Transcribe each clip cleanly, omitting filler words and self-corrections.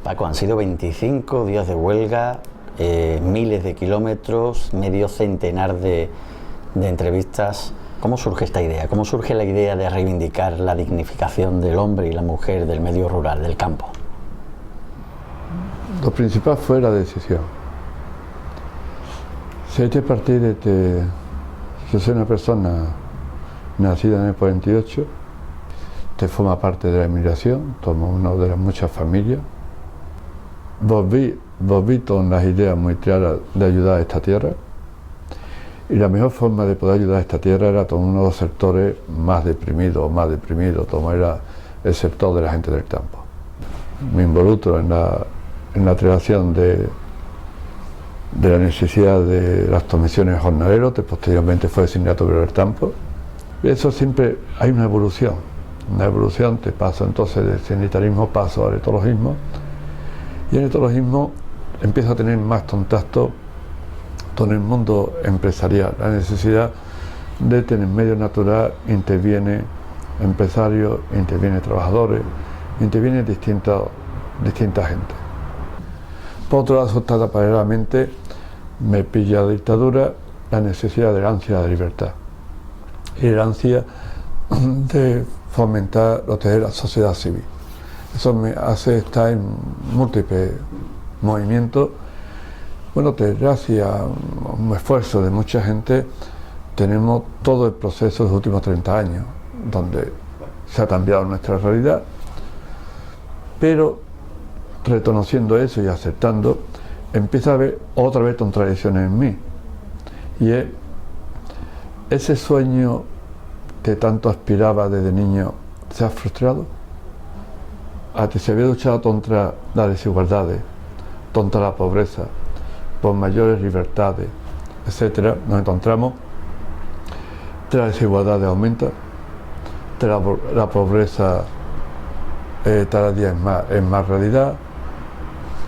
Paco, han sido 25 días de huelga, miles de kilómetros, medio centenar de entrevistas. ¿Cómo surge esta idea? ¿Cómo surge la idea de reivindicar la dignificación del hombre y la mujer del medio rural, del campo? Lo principal fue la decisión. Si hay que partir de que yo soy una persona nacida en el 48, te forma parte de la emigración, como una de las muchas familias. Volví con las ideas muy claras de ayudar a esta tierra, y la mejor forma de poder ayudar a esta tierra era con uno de los sectores más deprimidos, como era el sector de la gente del campo. Me involucro en la creación de la necesidad de las comisiones jornaleros, que posteriormente fue el Sindicato Obrero del Campo. Y eso siempre hay una evolución te paso entonces del sindicalismo, paso al etologismo, y en el etologismo empiezo a tener más contacto con el mundo empresarial. La necesidad de tener medio natural interviene empresarios, interviene trabajadores, interviene distinta gente. Por otro lado, paralelamente me pilla la dictadura, la necesidad de la ansia de libertad y la ansia de fomentar lo que es la sociedad civil. Eso me hace estar en múltiples movimientos. Bueno, que gracias a un esfuerzo de mucha gente tenemos todo el proceso de los últimos 30 años, donde se ha cambiado nuestra realidad, pero reconociendo eso y aceptando, empieza a haber otra vez contradicciones en mí, y es ese sueño que tanto aspiraba desde niño se ha frustrado, a que se había luchado contra las desigualdades, contra la pobreza, por mayores libertades, etcétera. Nos encontramos que la desigualdad aumenta, que la pobreza cada día es más realidad,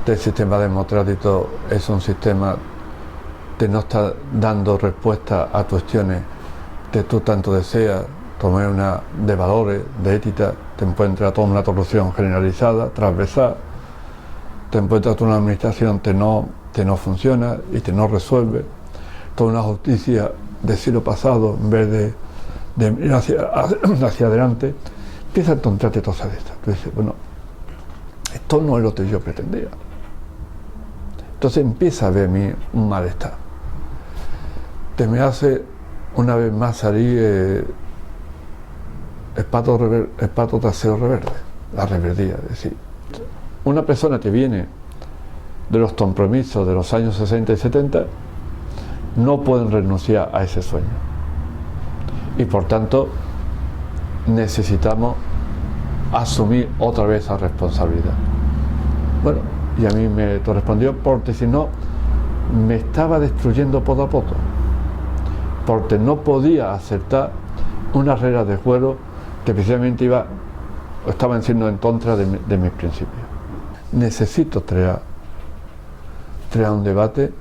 que el sistema democrático es un sistema que no está dando respuesta a cuestiones que tú tanto deseas, como es una de valores, de ética. Te encuentras toda una corrupción generalizada, transversal, te encuentras toda una administración que no funciona y que no resuelve, toda una justicia del siglo pasado en vez de ir hacia adelante. Empieza a encontrarte cosas de estas. Tú dices, bueno, esto no es lo que yo pretendía. Entonces empieza a haber un malestar. Te me hace una vez más salir el pato trasero reverde, la reverdía. Es decir, una persona que viene de los compromisos de los años 60 y 70 no pueden renunciar a ese sueño, y por tanto necesitamos asumir otra vez esa responsabilidad. Bueno, y a mí me correspondió, porque si no me estaba destruyendo poco a poco, porque no podía aceptar unas reglas de juego que precisamente estaban siendo en contra de mis principios. Necesito crear un debate,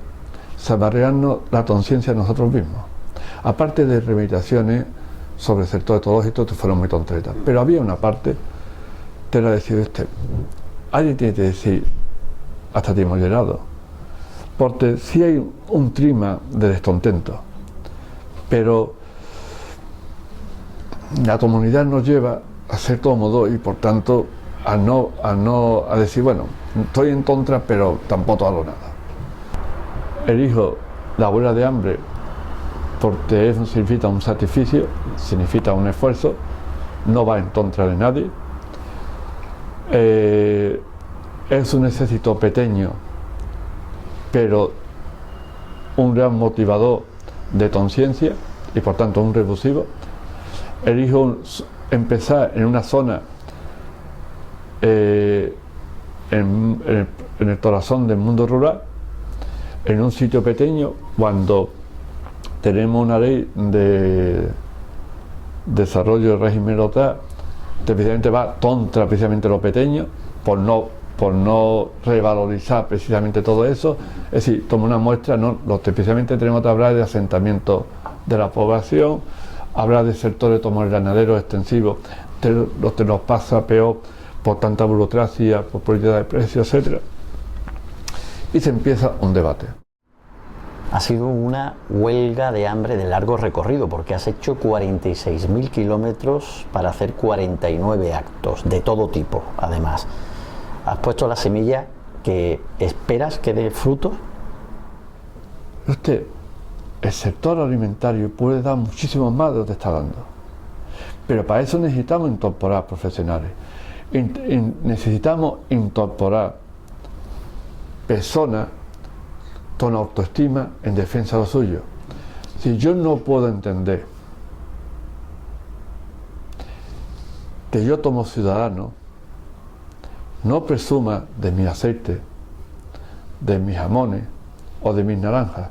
saborearnos la conciencia de nosotros mismos, aparte de reivindicaciones sobre el sector etológico que fueron muy concretas, pero había una parte que era decir, alguien tiene que decir hasta aquí hemos llegado, porque sí hay un clima de descontento, pero la comunidad nos lleva a ser cómodos y por tanto a decir, bueno, estoy en contra, pero tampoco hago nada. Elijo la huelga de hambre porque eso significa un sacrificio, significa un esfuerzo, no va en contra de nadie. Es un ejército pequeño, pero un gran motivador de conciencia y por tanto un revulsivo. Elijo empezar en una zona, en el corazón del mundo rural, en un sitio pequeño, cuando tenemos una ley de desarrollo del régimen local que precisamente va contra precisamente lo pequeño, por no revalorizar precisamente todo eso. Es decir, como una muestra, ¿no? Lo que precisamente tenemos que hablar de asentamiento de la población, hablar de sectores como el ganadero extensivo, lo que nos pasa peor por tanta burocracia, por política de precios, etc. Y se empieza un debate. Ha sido una huelga de hambre de largo recorrido, porque has hecho 46.000 kilómetros para hacer 49 actos, de todo tipo, además. ¿Has puesto la semilla que esperas que dé fruto? Usted, el sector alimentario puede dar muchísimo más de lo que está dando. Pero para eso necesitamos incorporar profesionales. Necesitamos incorporar personas con autoestima en defensa de lo suyo. Si yo no puedo entender que yo como ciudadano no presuma de mi aceite, de mis jamones o de mis naranjas,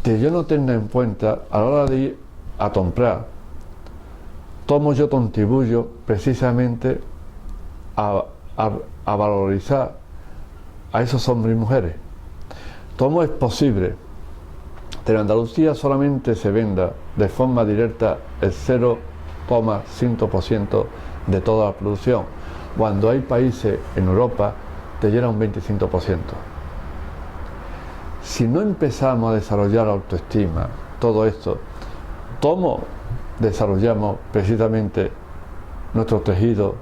que yo no tenga en cuenta a la hora de ir a comprar cómo yo contribuyo precisamente a valorizar a esos hombres y mujeres. ¿Cómo es posible que en Andalucía solamente se venda de forma directa el 0,5% de toda la producción, cuando hay países en Europa que llegan un 25%? Si no empezamos a desarrollar autoestima, todo esto, ¿cómo desarrollamos precisamente nuestro tejido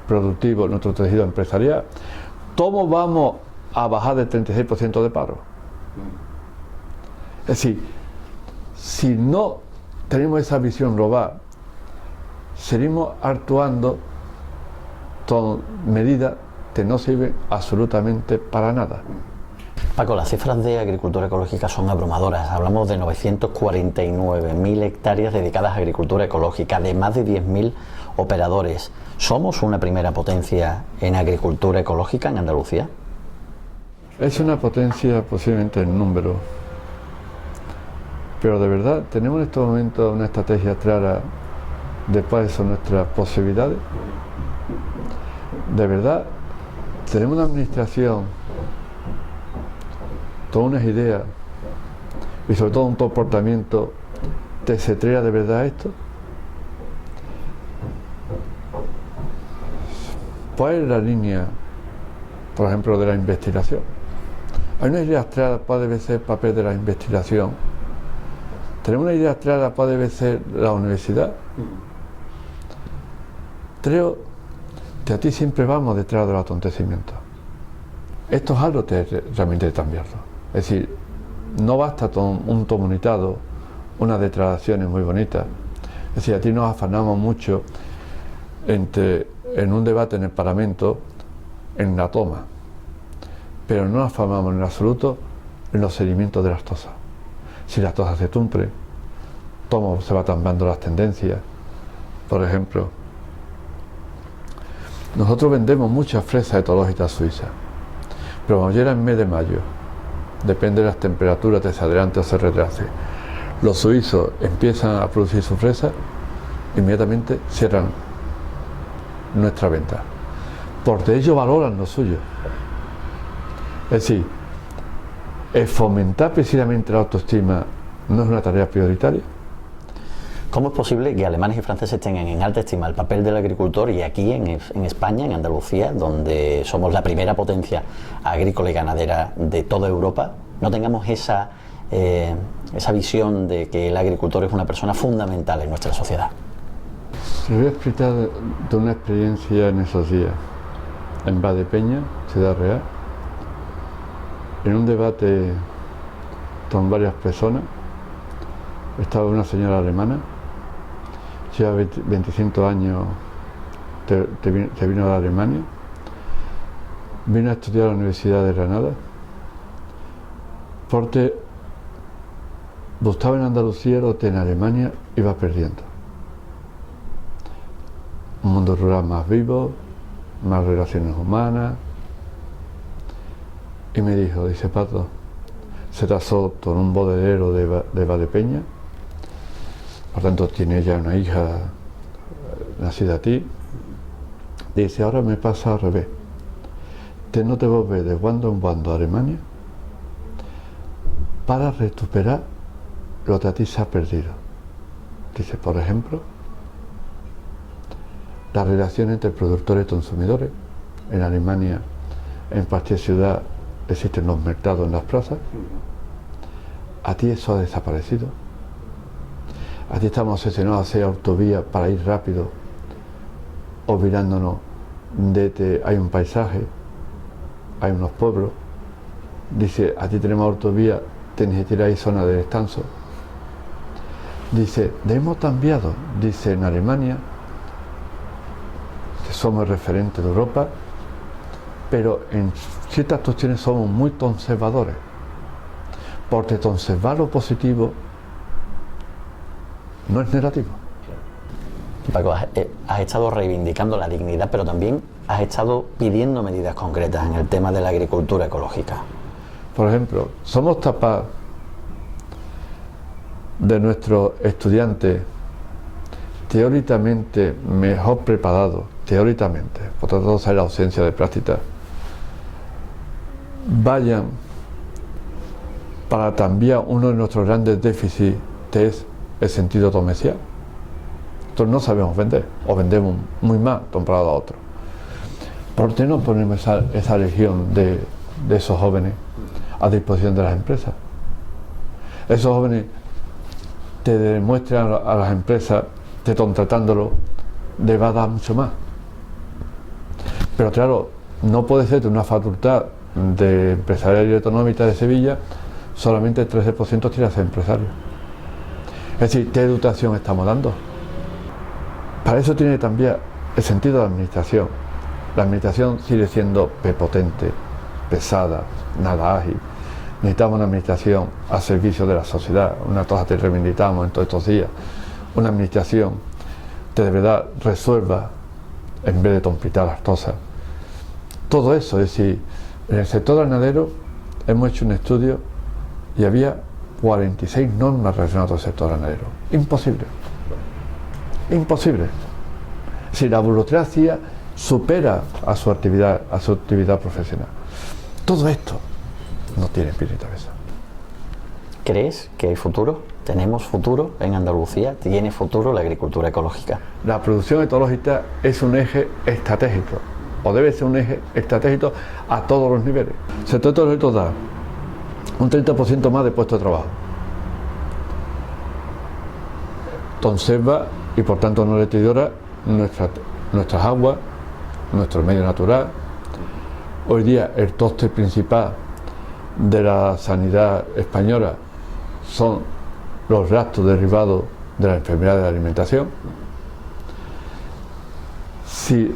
productivo, nuestro tejido empresarial? ¿Cómo vamos a bajar del 36% de paro? Es decir, si no tenemos esa visión global, seguimos actuando con medidas que no sirven absolutamente para nada. Paco, las cifras de agricultura ecológica son abrumadoras. Hablamos de 949.000 hectáreas dedicadas a agricultura ecológica, de más de 10.000 operadores. ¿Somos una primera potencia en agricultura ecológica en Andalucía? Es una potencia posiblemente en número, pero de verdad tenemos en estos momentos una estrategia clara de cuáles son nuestras posibilidades. De verdad tenemos una administración con unas ideas y sobre todo un comportamiento que se crea de verdad esto. ¿Cuál es la línea, por ejemplo, de la investigación? Hay una idea clara cuál debe ser el papel de la investigación. Tenemos una idea clara cuál debe ser la universidad. Creo que aquí siempre vamos detrás de los acontecimientos. Esto es algo que realmente hay que cambiarlo. Es decir, no basta con un comunicado, unas declaraciones muy bonitas. Es decir, aquí nos afanamos mucho en un debate en el Parlamento, en la toma, pero no nos afanamos en absoluto en los seguimientos de las cosas. Si las cosas se cumplen, cómo se van cambiando las tendencias. Por ejemplo, nosotros vendemos muchas fresas etológicas suizas, pero cuando llega el mes de mayo, depende de las temperaturas que se adelante o se retrase, los suizos empiezan a producir su fresa, inmediatamente cierran nuestra venta, porque ellos valoran lo suyo. Es decir, el fomentar precisamente la autoestima no es una tarea prioritaria. ¿Cómo es posible que alemanes y franceses tengan en alta estima el papel del agricultor y aquí en España, en Andalucía, donde somos la primera potencia agrícola y ganadera de toda Europa, no tengamos esa visión de que el agricultor es una persona fundamental en nuestra sociedad? Se voy a explicar de una experiencia en esos días, en Valdepeñas, Ciudad Real, en un debate con varias personas. Estaba una señora alemana, lleva 25 años, se vino a Alemania, vino a estudiar a la Universidad de Granada, porque buscaba en Andalucía lo que en Alemania iba perdiendo. Un mundo rural más vivo, más relaciones humanas. Y me dice, Pato, se casó con un bodeguero de Valdepeñas, por tanto tiene ya una hija nacida aquí. Dice, ahora me pasa al revés, que no te volver de cuando en cuando a Alemania para recuperar lo que a ti se ha perdido. Dice, por ejemplo, la relación entre productores y consumidores. En Alemania, en cualquier ciudad, existen los mercados en las plazas. Aquí eso ha desaparecido. Aquí estamos obsesionados a hacer autovías para ir rápido, olvidándonos de que hay un paisaje, hay unos pueblos. Dice, aquí tenemos autovía, tenéis que ir ahí zona de descanso. Dice, hemos cambiado, dice en Alemania, que somos referentes de Europa, pero en ciertas cuestiones somos muy conservadores, porque conservar lo positivo no es negativo. Paco, has estado reivindicando la dignidad, pero también has estado pidiendo medidas concretas en el tema de la agricultura ecológica. Por ejemplo, somos capaces de nuestros estudiantes teóricamente mejor preparados, teóricamente, por tanto de la ausencia de práctica, vayan para cambiar uno de nuestros grandes déficits, que es el sentido comercial. Nosotros no sabemos vender, o vendemos muy mal comparado a otros. ¿Por qué no ponemos esa legión de esos jóvenes a disposición de las empresas? Esos jóvenes te demuestran a las empresas que contratándolo le va a dar mucho más. Pero claro, no puede ser de una facultad de empresarial y económica de Sevilla solamente el 13% quiere ser empresario. Es decir, ¿qué educación estamos dando? Para eso tiene que cambiar el sentido de la administración. La administración sigue siendo prepotente, pesada, nada ágil. Necesitamos una administración a servicio de la sociedad, una cosa que reivindicamos en todos estos días, una administración que de verdad resuelva en vez de complicar las cosas. Todo eso, es decir, en el sector ganadero hemos hecho un estudio y había 46 normas relacionadas al sector ganadero. Imposible. Imposible. Si la burocracia supera a su actividad profesional. Todo esto no tiene pie ni cabeza. ¿Crees que hay futuro? ¿Tenemos futuro en Andalucía? ¿Tiene futuro la agricultura ecológica? La producción ecológica es un eje estratégico, o debe ser un eje estratégico a todos los niveles. El sector ecológico da un 30% más de puestos de trabajo. Conserva y por tanto no deteriora nuestras aguas, nuestro medio natural. Hoy día el coste principal de la sanidad española son los gastos derivados de la enfermedad de la alimentación. Si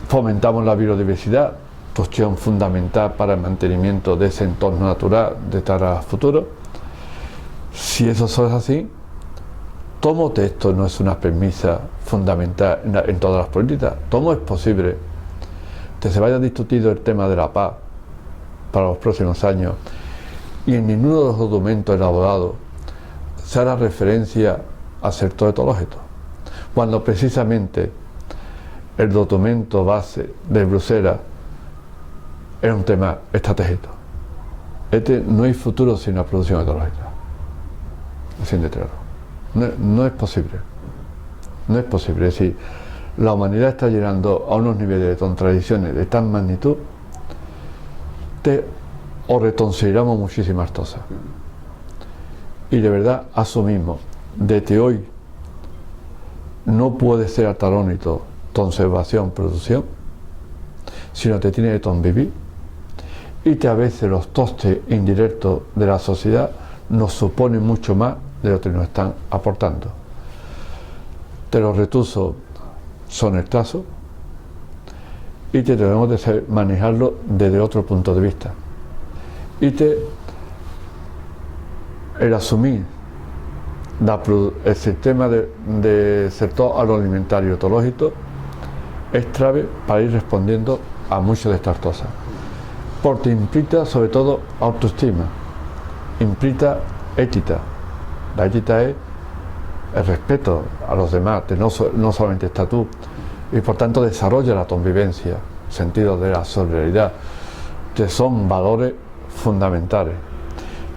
fomentamos la biodiversidad, cuestión fundamental para el mantenimiento de ese entorno natural de cara a futuro, si eso es así, ¿cómo esto no es una premisa fundamental en todas las políticas? ¿Cómo es posible que se vaya discutido el tema de la paz para los próximos años y en ninguno de los documentos elaborados se haga referencia al sector ecológico, cuando precisamente el documento base de Bruselas es un tema estratégico? No hay futuro sin la producción ecológica, sin deterioro. No es posible. No es posible. Es decir, la humanidad está llegando a unos niveles de contradicciones de tal magnitud que o reconsideramos muchísimas cosas. Y de verdad asumimos de que hoy no puede ser antagonito conservación, producción, sino que tiene que convivir, y que a veces los costes indirectos de la sociedad nos suponen mucho más de lo que nos están aportando. Que los recursos son escasos y que debemos de manejarlo desde otro punto de vista. Y que el asumir el sistema de sector agroalimentario ecológico es clave para ir respondiendo a muchas de estas cosas, porque implica sobre todo autoestima, implica ética. La ética es el respeto a los demás, que no solamente está tú, y por tanto desarrolla la convivencia, sentido de la solidaridad, que son valores fundamentales.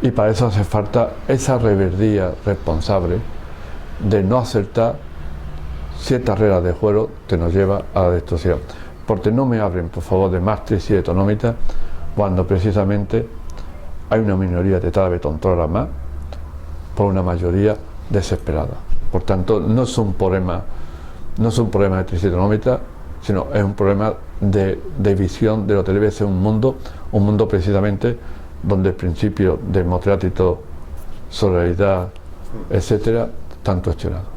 Y para eso hace falta esa rebeldía responsable de no aceptar ciertas reglas de juego que nos lleva a la destrucción. Porque no me hablen, por favor, de Maastricht y de tonomita cuando precisamente hay una minoría de cada vez tontora más por una mayoría desesperada. Por tanto, no es un problema de trigonometría, sino es un problema de visión de lo que debe ser un mundo precisamente donde el principio democrático, solidaridad, etcétera, están cuestionados.